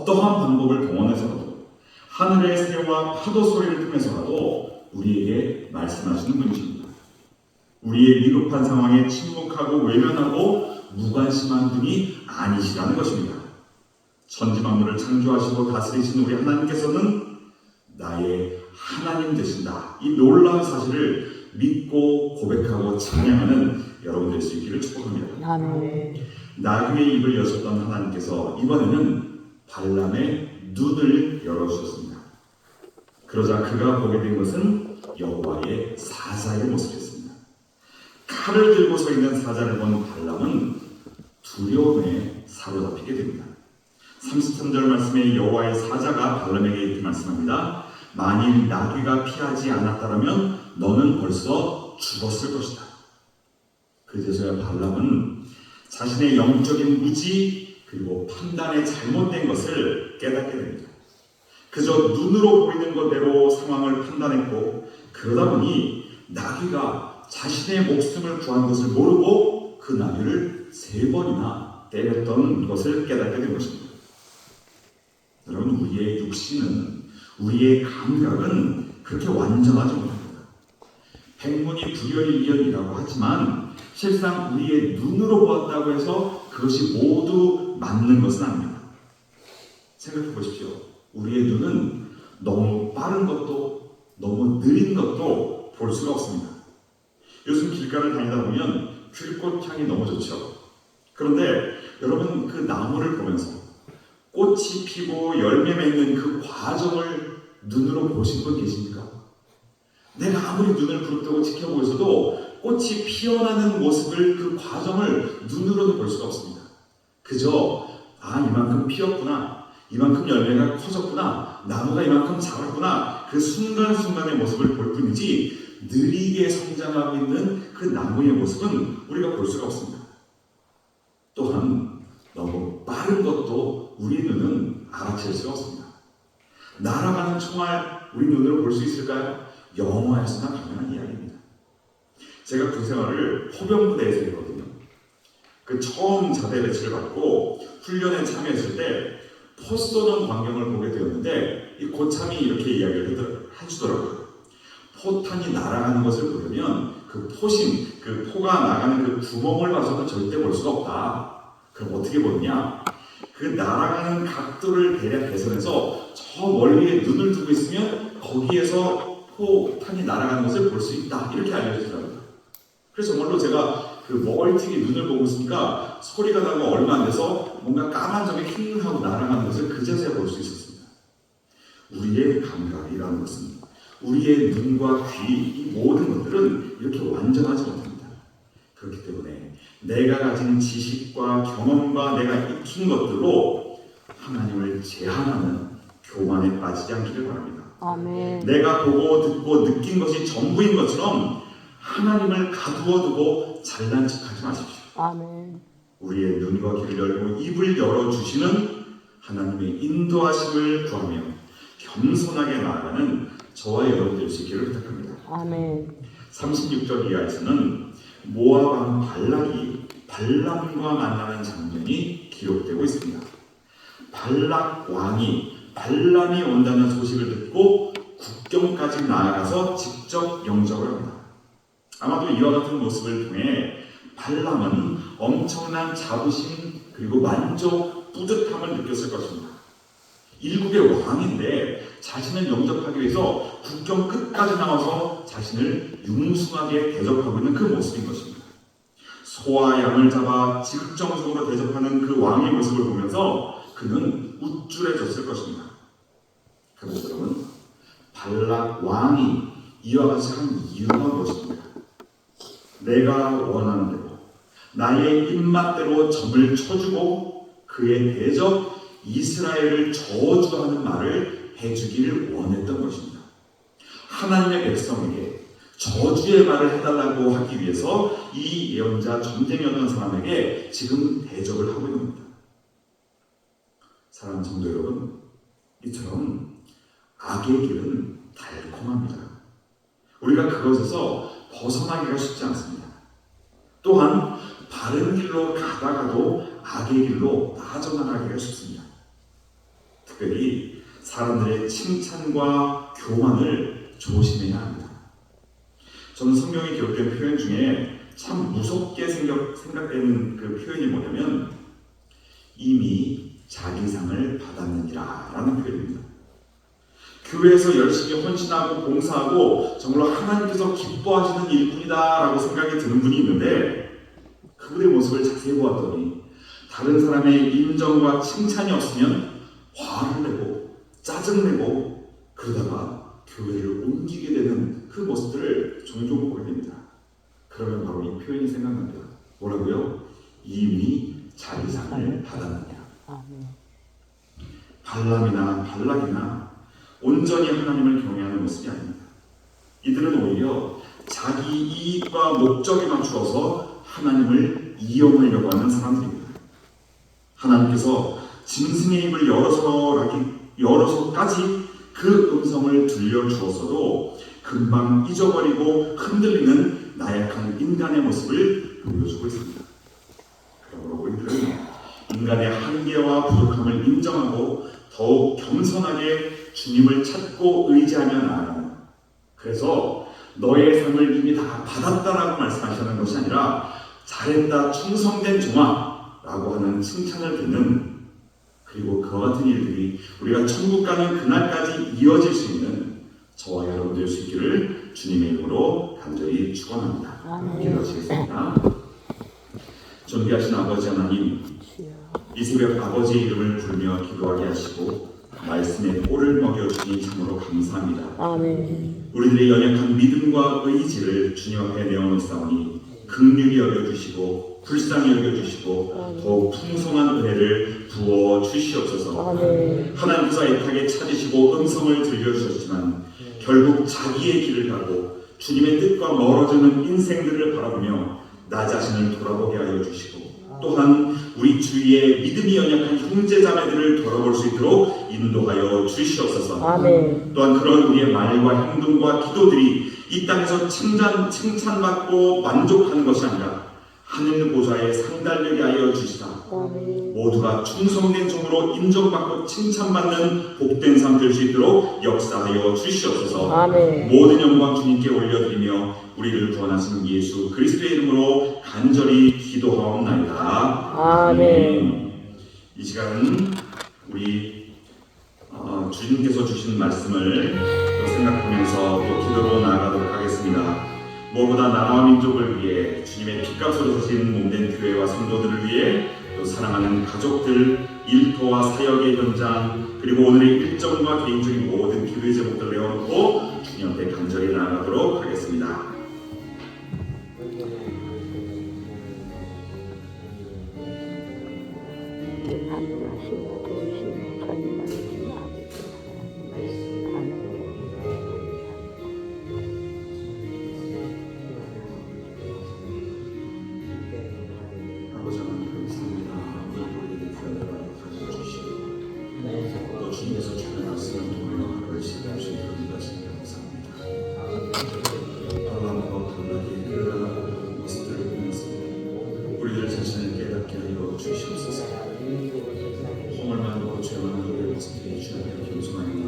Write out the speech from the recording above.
어떠한 방법을 동원해서라도 하늘의 새와 파도 소리를 통해서라도 우리에게 말씀하시는 분이십니다. 우리의 위급한 상황에 침묵하고 외면하고 무관심한 분이 아니시라는 것입니다. 천지만물을 창조하시고 다스리신 우리 하나님께서는 나의 하나님 되신다. 이 놀라운 사실을 믿고 고백하고 찬양하는 여러분 될 수 있기를 축복합니다. 아멘. 나귀의 입을 여셨던 하나님께서 이번에는 발람의 눈을 열어주셨습니다. 그러자 그가 보게 된 것은 여호와의 사자의 모습이었습니다. 칼을 들고 서 있는 사자를 본 발람은 두려움에 사로잡히게 됩니다. 33절 말씀에 여호와의 사자가 발람에게 이렇게 말씀합니다. 만일 나귀가 피하지 않았다면 너는 벌써 죽었을 것이다. 그제서야 발람은 자신의 영적인 무지 그리고 판단의 잘못된 것을 깨닫게 됩니다. 그저 눈으로 보이는 것대로 상황을 판단했고 그러다 보니 나귀가 자신의 목숨을 구한 것을 모르고 그 나귀를 3번이나 때렸던 것을 깨닫게 된 것입니다. 여러분, 우리의 육신은, 우리의 감각은 그렇게 완전하지 못합니다. 백문이 불여일견이라고 하지만 실상 우리의 눈으로 보았다고 해서 그것이 모두 맞는 것은 아닙니다. 생각해 보십시오. 우리의 눈은 너무 빠른 것도 너무 느린 것도 볼 수가 없습니다. 요즘 길가를 다니다 보면 귤꽃향이 너무 좋죠. 그런데 여러분, 그 나무를 보면서 꽃이 피고 열매 맺는 그 과정을 눈으로 보신 분 계십니까? 내가 아무리 눈을 부릅뜨고 지켜보고 있어도 꽃이 피어나는 모습을, 그 과정을 눈으로는 볼 수가 없습니다. 그저 이만큼 피었구나, 이만큼 열매가 커졌구나, 나무가 이만큼 자랐구나, 그 순간순간의 모습을 볼 뿐이지 느리게 성장하고 있는 그 나무의 모습은 우리가 볼 수가 없습니다. 또한 너무 빠른 것도 우리 눈은 알아챌 수가 없습니다. 날아가는 총알 우리 눈으로 볼 수 있을까요? 영화에서나 가능한 이야기입니다. 제가 군 생활을 포병부대에서 했거든요. 그 처음 자대 배치를 받고 훈련에 참여했을 때 포 쏘는 광경을 보게 되었는데 이 고참이 이렇게 이야기를 해주더라고요. 포탄이 날아가는 것을 보려면 그 포심, 그 포가 나가는 그 구멍을 봐서는 절대 볼 수가 없다. 그럼 어떻게 보느냐? 그 날아가는 각도를 대략 계산해서 저 멀리에 눈을 두고 있으면 거기에서 포탄이 날아가는 것을 볼 수 있다. 이렇게 알려주더라고요. 그래서 정말로 제가 그 멀찍이 눈을 보고 있으니까 소리가 나고 얼마 안 돼서 뭔가 까만 점이 킹 하고 날아가는 것을 그제서야 볼 수 있었습니다. 우리의 감각이라는 것은, 우리의 눈과 귀, 이 모든 것들은 이렇게 완전하지 못합니다. 그렇기 때문에 내가 가진 지식과 경험과 내가 익힌 것들로 하나님을 제한하는 교만에 빠지지 않기를 바랍니다. 아멘. 내가 보고 듣고 느낀 것이 전부인 것처럼 하나님을 가두어 두고 잘난 척하지 마십시오. 아멘. 우리의 눈과 귀를 열고 입을 열어주시는 하나님의 인도하심을 구하며 겸손하게 나아가는 저와 여러분 될 수 있기를 부탁합니다. 아멘. 36절 이하에서는 모압 왕 발락이 발람과 만나는 장면이 기록되고 있습니다. 발락 왕이 발람이 온다는 소식을 듣고 국경까지 나아가서 직접 영접을 합니다. 아마도 이와 같은 모습을 통해 발람은 엄청난 자부심 그리고 만족, 뿌듯함을 느꼈을 것입니다. 일국의 왕인데 자신을 영접하기 위해서 국경 끝까지 나와서 자신을 융숭하게 대접하고 있는 그 모습인 것입니다. 소와 양을 잡아 직접적으로 대접하는 그 왕의 모습을 보면서 그는 우쭐해졌을 것입니다. 그런데 여러분, 발락 왕이 이와 같이 한 이유가 무엇입니까? 내가 원하는 대로 나의 입맛대로 점을 쳐주고 그의 대적 이스라엘을 저주하는 말을 해주기를 원했던 것입니다. 하나님의 백성에게 저주의 말을 해달라고 하기 위해서 이 예언자 전쟁이었던 사람에게 지금 대적을 하고 있는 겁니다. 사랑하는 성도 여러분, 이처럼 악의 길은 달콤합니다. 우리가 그것에서 벗어나기가 쉽지 않습니다. 또한 바른 길로 가다가도 악의 길로 빠져나가기가 쉽습니다. 사람들의 칭찬과 교만을 조심해야 합니다. 저는 성경에 기록된 표현 중에 참 무섭게 생각되는 그 표현이 뭐냐면 이미 자기 상을 받았느니라 라는 표현입니다. 교회에서 열심히 헌신하고 봉사하고 정말로 하나님께서 기뻐하시는 일꾼이다 라고 생각이 드는 분이 있는데 그분의 모습을 자세히 보았더니 다른 사람의 인정과 칭찬이 없으면 화를 내고 짜증내고 그러다가 교회를 옮기게 되는 그 모습들을 종종 보게 됩니다. 그러면 바로 이 표현이 생각납니다. 뭐라고요? 이미 자기 상을 받았느냐. 발람이나 발락이나 온전히 하나님을 경외하는 모습이 아닙니다. 이들은 오히려 자기 이익과 목적에 맞추어서 하나님을 이용하려고 하는 사람들입니다. 하나님께서 짐승의 입을 열어서까지 그 음성을 들려주었어도 금방 잊어버리고 흔들리는 나약한 인간의 모습을 보여주고 있습니다. 그러므로 우리들은 인간의 한계와 부족함을 인정하고 더욱 겸손하게 주님을 찾고 의지하며 나아갑니다. 그래서 너의 상을 이미 다 받았다라고 말씀하시는 것이 아니라 잘했다 충성된 종아 라고 하는 칭찬을 듣는 그리고 그와 같은 일들이 우리가 천국 가는 그날까지 이어질 수 있는 저와 여러분 될 수 있기를 주님의 이름으로 간절히 축원합니다. 기도하시겠습니다. 존귀하신 아버지 하나님, 이 새벽 아버지의 이름을 부르며 기도하게 하시고 말씀에 꼴을 먹여주니 참으로 감사합니다. 아멘. 우리들의 연약한 믿음과 의지를 주님 앞에 내어놓사오니 긍휼히 여겨주시고 불쌍히 여겨주시고 더욱 풍성한 은혜를 부어주시옵소서. 아멘. 하나님께서 애타게 찾으시고 음성을 들려주셨지만 결국 자기의 길을 가고 주님의 뜻과 멀어지는 인생들을 바라보며 나 자신을 돌아보게 하여 주시고 또한 우리 주위의 믿음이 연약한 형제자매들을 돌아볼 수 있도록 인도하여 주시옵소서. 아멘. 또한 그런 우리의 말과 행동과 기도들이 이 땅에서 칭찬받고 만족하는 것이 아니라 하늘 보좌에 상달되게 하여 주시사 아멘. 모두가 충성된 종으로 인정받고 칭찬받는 복된 삶 될 수 있도록 역사하여 주시옵소서. 아멘. 모든 영광 주님께 올려드리며 우리를 구원하신 예수 그리스도의 이름으로 간절히 기도하옵나이다. 아멘. 이 시간은 우리 주님께서 주신 말씀을 또 생각하면서 또 기도로 나아가도록 하겠습니다. 무엇보다 나라와 민족을 위해 주님의 핏값으로 사신 몸된 교회와 성도들을 위해 또 사랑하는 가족들, 일터와 사역의 현장 그리고 오늘의 일정과 개인적인 모든 기도의 제목들을 내어놓고 주님 앞에 간절히 나아가도록 하겠습니다. 아버지 하나님 감사합니다. 우리에게 귀한 가르쳐주시고 또 주님께서 주는 말씀을 통하여 하루를 시작할 수 있도록 인도하시니 감사합니다. 발람과 발락의 그 모습들을 보면서 우리들 자신을 깨닫게 하여 주시옵소서. 허물만 하고 죄만 하는 우리의 모습들이 주님께 겸손하게